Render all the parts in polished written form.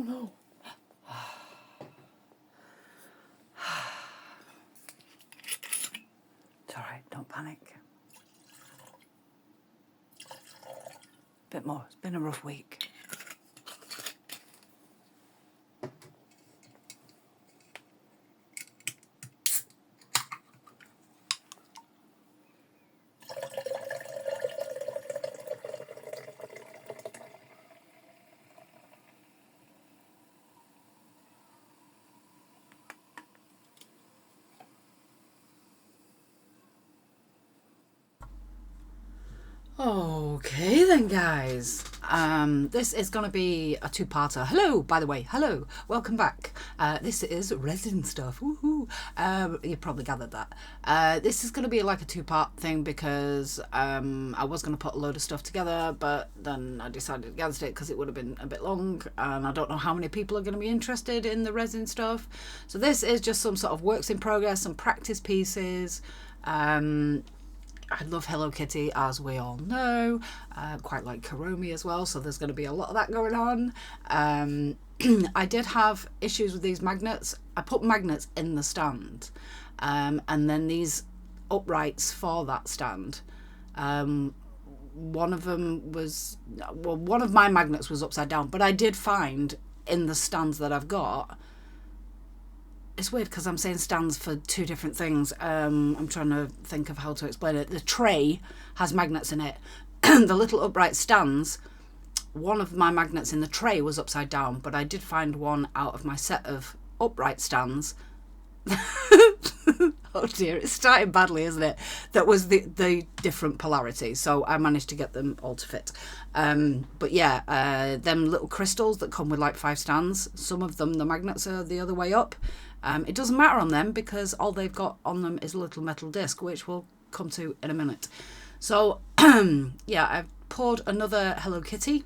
no. It's alright, don't panic. Bit more. It's been a rough week. Okay then, guys. This is going to be a two-parter. Hello, by the way. Hello. Welcome back. This is resin stuff. Woohoo. You probably gathered that. This is going to be like a two-part thing because I was going to put a load of stuff together, but then I decided against it because it would have been a bit long, and I don't know how many people are going to be interested in the resin stuff. So this is just some sort of works in progress, some practice pieces. I love Hello Kitty, as we all know. Quite like Kuromi as well, so there's going to be a lot of that going on. I did have issues with these magnets. I put magnets in the stand, and then these uprights for that stand. One of them was, well, one of my magnets was upside down, but I did find in the stands that I've got, it's weird because I'm saying stands for two different things. I'm trying to think of how to explain it. The tray has magnets in it. The little upright stands, one of my magnets in the tray was upside down, but I did find one out of my set of upright stands. Oh dear, it's starting badly, isn't it? That was the different polarity, so I managed to get them all to fit. But yeah, them little crystals that come with like 5 stands, some of them the magnets are the other way up. It doesn't matter on them because all they've got on them is a little metal disc, which we'll come to in a minute. So yeah, I've poured another Hello Kitty.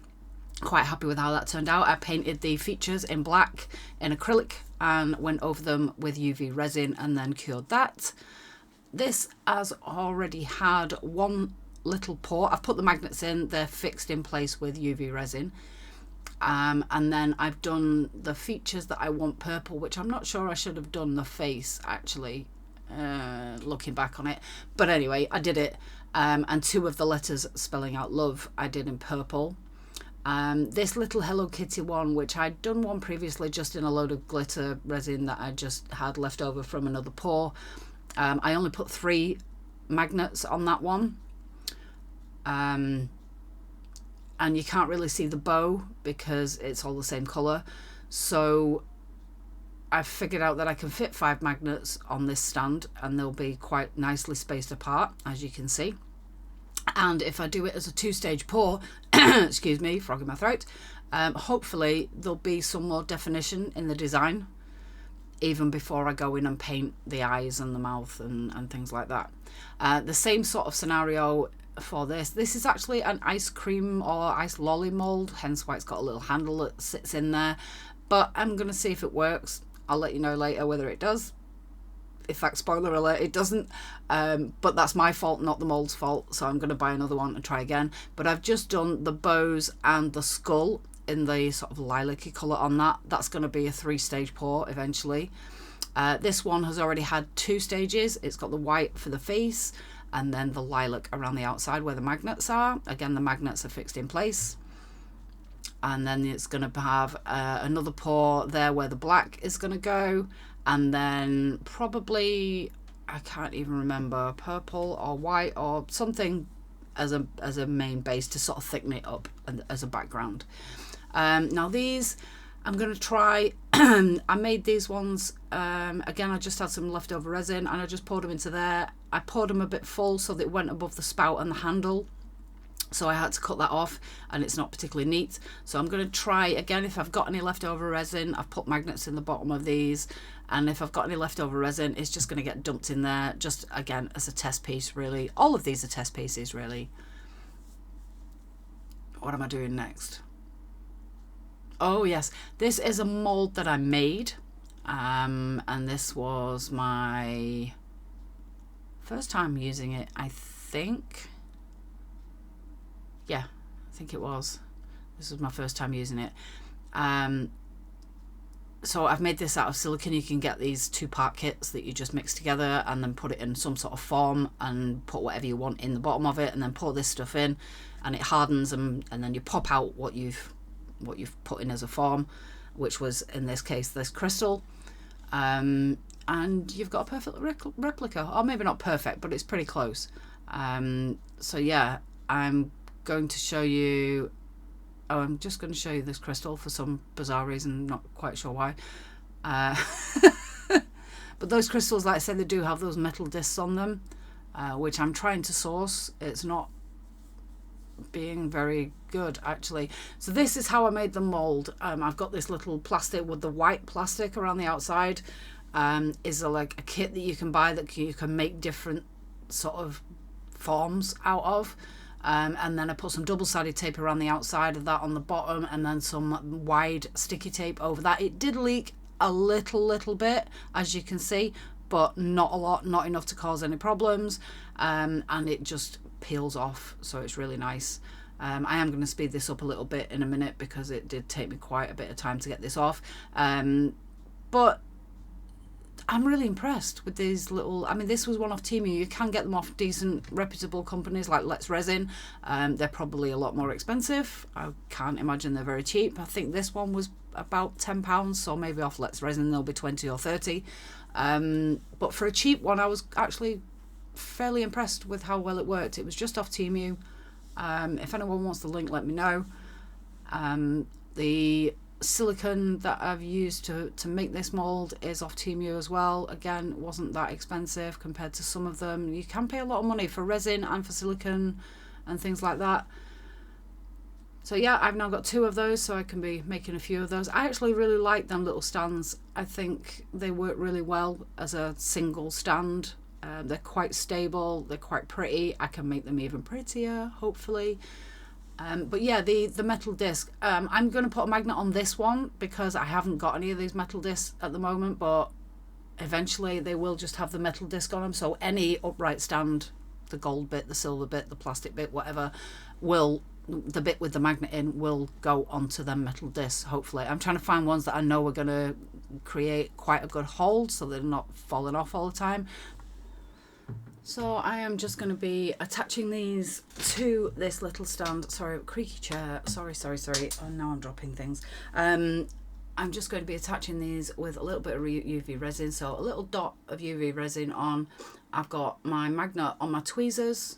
Quite happy with how that turned out. I painted the features in black in acrylic and went over them with UV resin and then cured that. This has already had one little pour. I've put the magnets in, they're fixed in place with UV resin. And then I've done the features that I want purple, which I'm not sure I should have done the face actually, looking back on it. But anyway, I did it. And 2 of the letters spelling out love I did in purple. This little Hello Kitty one, which I'd done one previously just in a load of glitter resin that I just had left over from another pour. I only put 3 magnets on that one. And you can't really see the bow because it's all the same colour. So I've figured out that I can fit 5 magnets on this stand and they'll be quite nicely spaced apart, as you can see. And if I do it as a 2-stage pour, excuse me, frog in my throat, hopefully there'll be some more definition in the design even before I go in and paint the eyes and the mouth and things like that. The same sort of scenario for this. This is actually an ice cream or ice lolly mold, hence why it's got a little handle that sits in there. But I'm going to see if it works. I'll let you know later whether it does. In fact, spoiler alert, it doesn't. But that's my fault, not the mold's fault. So I'm going to buy another one and try again. But I've just done the bows and the skull in the sort of lilac-y colour on that. That's going to be a 3-stage pour eventually. This one has already had 2 stages. It's got the white for the face and then the lilac around the outside where the magnets are. Again, the magnets are fixed in place. And then it's going to have another pour there where the black is going to go. And then probably, I can't even remember, purple or white or something as a main base to sort of thicken it up and as a background. Now these, I'm going to try, I made these ones, again, I just had some leftover resin and I just poured them into there. I poured them a bit full so that it went above the spout and the handle. So I had to cut that off and it's not particularly neat. So I'm going to try again, if I've got any leftover resin, I've put magnets in the bottom of these. And if I've got any leftover resin, it's just going to get dumped in there. Just again, as a test piece, really. All of these are test pieces, really. What am I doing next? Oh yes, this is a mold that I made. And this was my first time using it, I think. Yeah, I think it was. This was my first time using it. So I've made this out of silicone. You can get these 2-part kits that you just mix together and then put it in some sort of form and put whatever you want in the bottom of it, and then pour this stuff in, and it hardens, and then you pop out what you've put in as a form, which was in this case this crystal, and you've got a perfect replica, or maybe not perfect, but it's pretty close. So yeah, I'm going to show you. Oh, I'm just going to show you this crystal for some bizarre reason, not quite sure why. But those crystals, like I said, they do have those metal discs on them, which I'm trying to source. It's not being very good, actually. So this is how I made the mould. I've got this little plastic with the white plastic around the outside. Is like a kit that you can buy that you can make different sort of forms out of. And then I put some double-sided tape around the outside of that on the bottom, and then some wide sticky tape over that. It did leak a little bit, as you can see, but not a lot, not enough to cause any problems, and it just peels off, so it's really nice. I am going to speed this up a little bit in a minute because it did take me quite a bit of time to get this off, but I'm really impressed with these little. I mean, this was one off Temu. You can get them off decent, reputable companies like Resin. They're probably a lot more expensive. I can't imagine they're very cheap. I think this one was about £10, so maybe off Resin they'll be 20 or 30. But for a cheap one, I was actually fairly impressed with how well it worked. It was just off Temu. If anyone wants the link, let me know. The silicone that I've used to make this mold is off Temu as well. Again, wasn't that expensive compared to some of them. You can pay a lot of money for resin and for silicone and things like that. So yeah, I've now got 2 of those, so I can be making a few of those. I actually really like them little stands. I think they work really well as a single stand. They're quite stable, they're quite pretty. I can make them even prettier, hopefully. But yeah, the metal disc, I'm going to put a magnet on this one because I haven't got any of these metal discs at the moment, but eventually they will just have the metal disc on them. So any upright stand, the gold bit, the silver bit, the plastic bit, whatever, the bit with the magnet in will go onto them metal discs, hopefully. I'm trying to find ones that I know are going to create quite a good hold so they're not falling off all the time. So I am just going to be attaching these to this little stand. Sorry, creaky chair. Sorry. Oh, now I'm dropping things. I'm just going to be attaching these with a little bit of UV resin. So a little dot of UV resin on. I've got my magnet on my tweezers,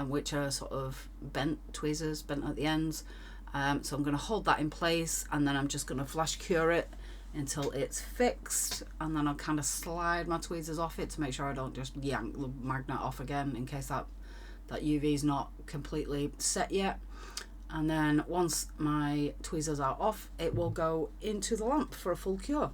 which are sort of bent tweezers, bent at the ends. So I'm going to hold that in place, and then I'm just going to flash cure it until it's fixed, and then I'll kind of slide my tweezers off it to make sure I don't just yank the magnet off again in case that UV is not completely set yet. And then once my tweezers are off, it will go into the lamp for a full cure.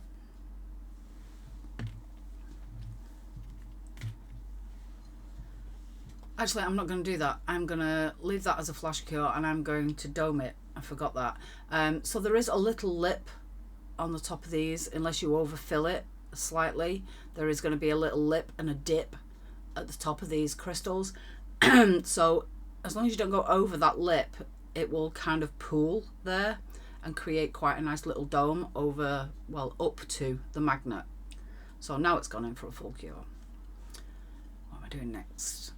Actually, I'm not going to do that. I'm going to leave that as a flash cure, and I'm going to dome it. I forgot that. So there is a little lip on the top of these, unless you overfill it slightly. There is going to be a little lip and a dip at the top of these crystals. So as long as you don't go over that lip, it will kind of pool there and create quite a nice little dome over, well, up to the magnet. So now it's gone in for a full cure. What am I doing next?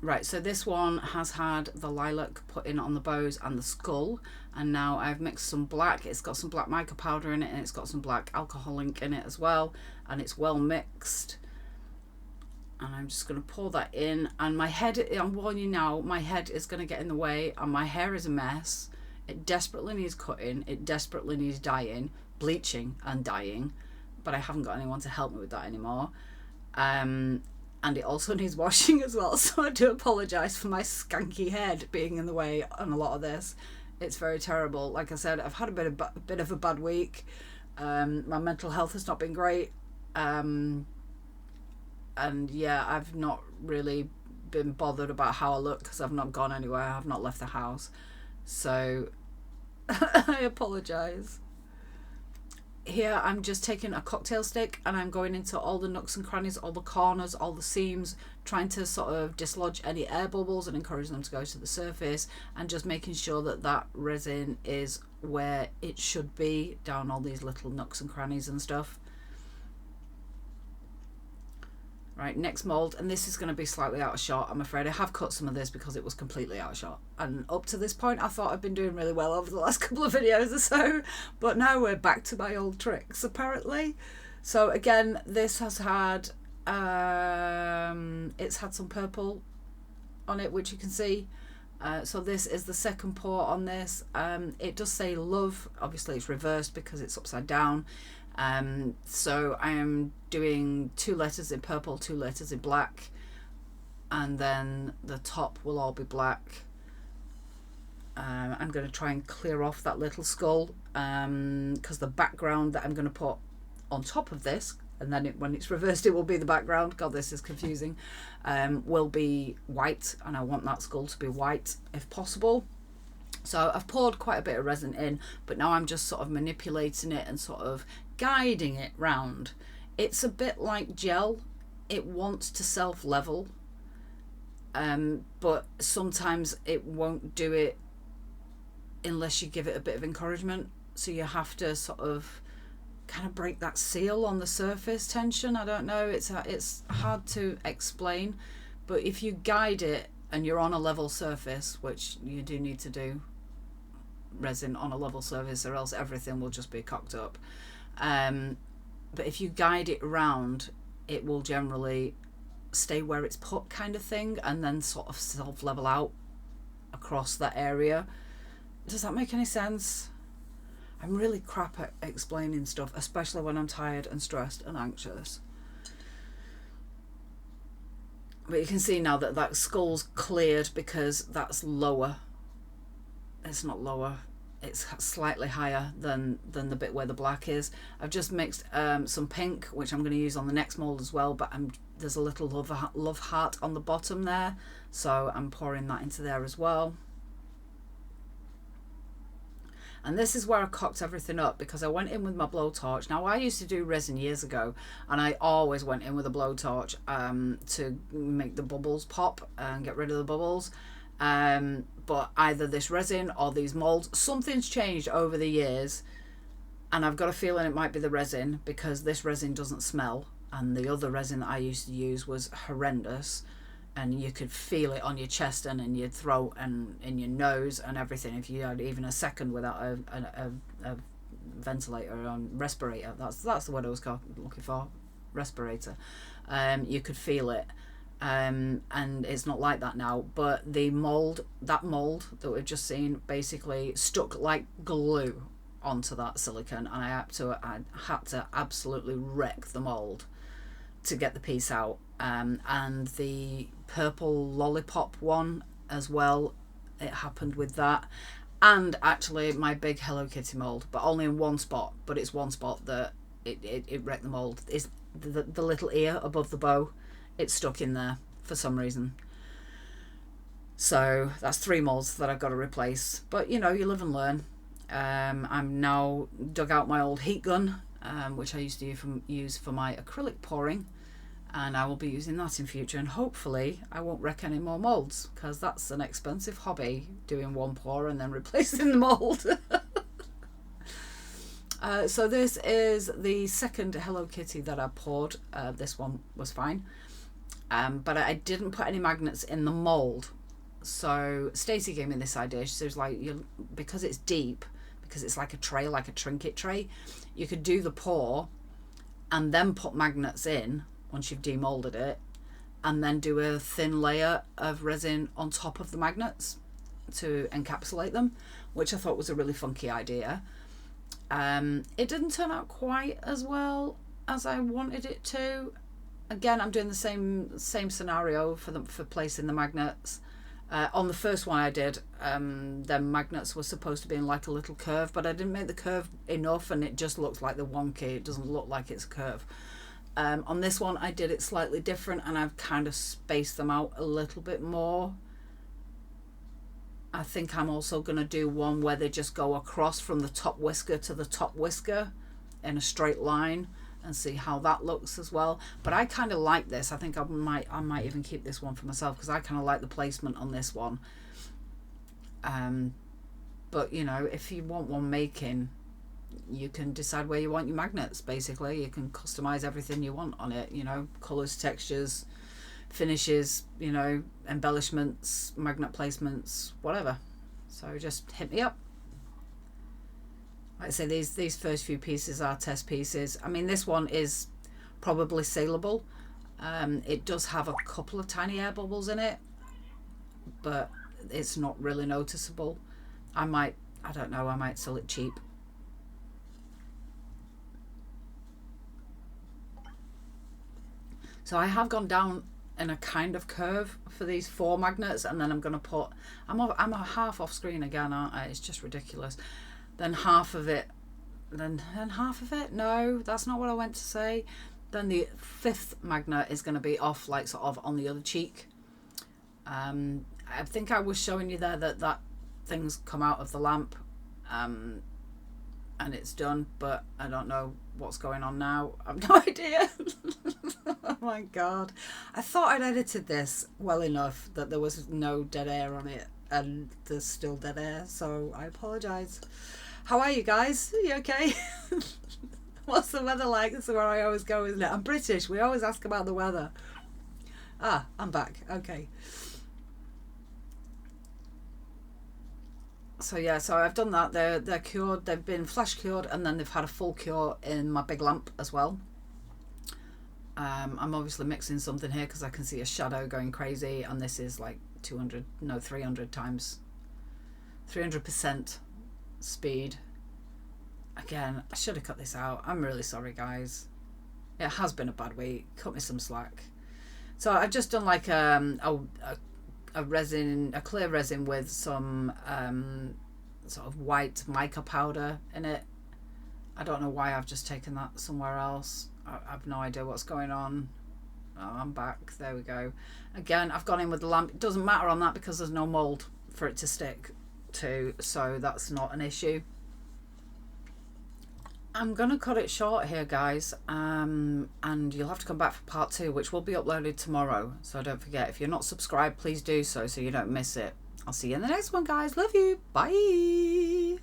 Right, so this one has had the lilac put in on the bows and the skull, and now I've mixed some black. It's got some black mica powder in it, and it's got some black alcohol ink in it as well, and it's well mixed. And I'm just going to pour that in, and my head, I'm warning you now, my head is going to get in the way, and my hair is a mess. It desperately needs cutting, it desperately needs dyeing, bleaching and dyeing, but I haven't got anyone to help me with that anymore. And it also needs washing as well, so I do apologise for my skanky head being in the way on a lot of this. It's very terrible. Like I said, I've had a bit of a bad week. My mental health has not been great. And yeah, I've not really been bothered about how I look because I've not gone anywhere. I've not left the house. So I apologise. here I'm just taking a cocktail stick and I'm going into all the nooks and crannies, all the corners, all the seams, trying to sort of dislodge any air bubbles and encourage them to go to the surface, and just making sure that that resin is where it should be, down all these little nooks and crannies and stuff. Right, next mould, and this is going to be slightly out of shot, I'm afraid. I have cut some of this because it was completely out of shot, and up to this point I thought I'd been doing really well over the last couple of videos or so, but now we're back to my old tricks apparently. So again, this has had it's had some purple on it, which you can see. So this is the second pour on this. It does say love, obviously it's reversed because it's upside down. So I am doing 2 letters in purple, 2 letters in black, and then the top will all be black. I'm going to try and clear off that little skull, because the background that I'm going to put on top of this, and then when it's reversed it will be the background, god this is confusing, will be white, and I want that skull to be white if possible. So I've poured quite a bit of resin in, but now I'm just sort of manipulating it and sort of guiding it round. It's a bit like gel, it wants to self-level, but sometimes it won't do it unless you give it a bit of encouragement. So you have to sort of kind of break that seal on the surface tension. I don't know, it's hard to explain, but if you guide it and you're on a level surface, which you do need to do resin on a level surface or else everything will just be cocked up, but if you guide it around, it will generally stay where it's put, kind of thing, and then sort of self-level out across that area. Does that make any sense? I'm really crap at explaining stuff, especially when I'm tired and stressed and anxious. But you can see now that that skull's cleared because that's lower. It's not lower, it's slightly higher than the bit where the black is. I've just mixed some pink, which I'm going to use on the next mould as well, but there's a little love heart on the bottom there, so I'm pouring that into there as well. And this is where I cocked everything up, because I went in with my blowtorch. Now I used to do resin years ago, and I always went in with a blowtorch to make the bubbles pop and get rid of the bubbles. But either this resin or these molds, something's changed over the years, and I've got a feeling it might be the resin, because this resin doesn't smell, and the other resin that I used to use was horrendous, and you could feel it on your chest and in your throat and in your nose and everything. If you had even a second without a ventilator or respirator, that's the word I was looking for, respirator, you could feel it. And it's not like that now, but the mold, that we've just seen, basically stuck like glue onto that silicone, and I had to absolutely wreck the mold to get the piece out. And the purple lollipop one as well, it happened with that, and actually my big Hello Kitty mold, but only in one spot, but it's one spot that it wrecked the mold, is the little ear above the bow. It's stuck in there for some reason. So that's 3 molds that I've got to replace, but you know, you live and learn. I'm now dug out my old heat gun, which I used to use for my acrylic pouring, and I will be using that in future, and hopefully I won't wreck any more molds, because that's an expensive hobby, doing one pour and then replacing the mold. So this is the second Hello Kitty that I poured. This one was fine, but I didn't put any magnets in the mold. So Stacey gave me this idea. She was like, because it's deep, because it's like a tray, like a trinket tray, you could do the pour and then put magnets in once you've demolded it, and then do a thin layer of resin on top of the magnets to encapsulate them, which I thought was a really funky idea. It didn't turn out quite as well as I wanted it to. Again, I'm doing the same scenario for placing the magnets. On the first one I did, the magnets were supposed to be in like a little curve, but I didn't make the curve enough, and it just looks like the wonky. It doesn't look like it's a curve. On this one I did it slightly different, and I've kind of spaced them out a little bit more. I think I'm also going to do one where they just go across from the top whisker to the top whisker, in a straight line and see how that looks as well. But I kind of like this. I think I might even keep this one for myself because I kind of like the placement on this one. But you know, if you want one making, you can decide where you want your magnets. Basically, you can customize everything you want on it, you know, colors, textures, finishes, you know, embellishments, magnet placements, whatever. So just hit me up. Like I say, these first few pieces are test pieces. I mean, this one is probably saleable. It does have a couple of tiny air bubbles in it, but it's not really noticeable. I don't know, I might sell it cheap. So I have gone down in a kind of curve for these 4 magnets, and then I'm going to put, I'm a half off screen again, aren't I? It's just ridiculous. Then half of it, then half of it, no, that's not what I went to say. Then the 5th magnet is going to be off, like sort of on the other cheek. I think I was showing you there that thing's come out of the lamp, and it's done, but I don't know what's going on now. I've no idea. Oh my god, I thought I'd edited this well enough that there was no dead air on it, and there's still dead air, so I apologize. How are you guys? Are you okay? What's the weather like? This is where I always go, isn't it? I'm British, we always ask about the weather. Ah, I'm back. Okay. So yeah, so I've done that. They're cured. They've been flash cured, and then they've had a full cure in my big lamp as well. I'm obviously mixing something here because I can see a shadow going crazy, and this is like 300 times 300% speed. Again, I should have cut this out. I'm really sorry, guys. It has been a bad week. Cut me some slack. So I've just done like a resin, a clear resin with some sort of white mica powder in it. I don't know why I've just taken that somewhere else. I have no idea what's going on. Oh, I'm back. There we go. Again, I've gone in with the lamp. It doesn't matter on that because there's no mould for it to stick to, so that's not an issue. I'm going to cut it short here, guys, and you'll have to come back for part 2, which will be uploaded tomorrow. So don't forget, if you're not subscribed, please do so you don't miss it. I'll see you in the next one, guys. Love you. Bye.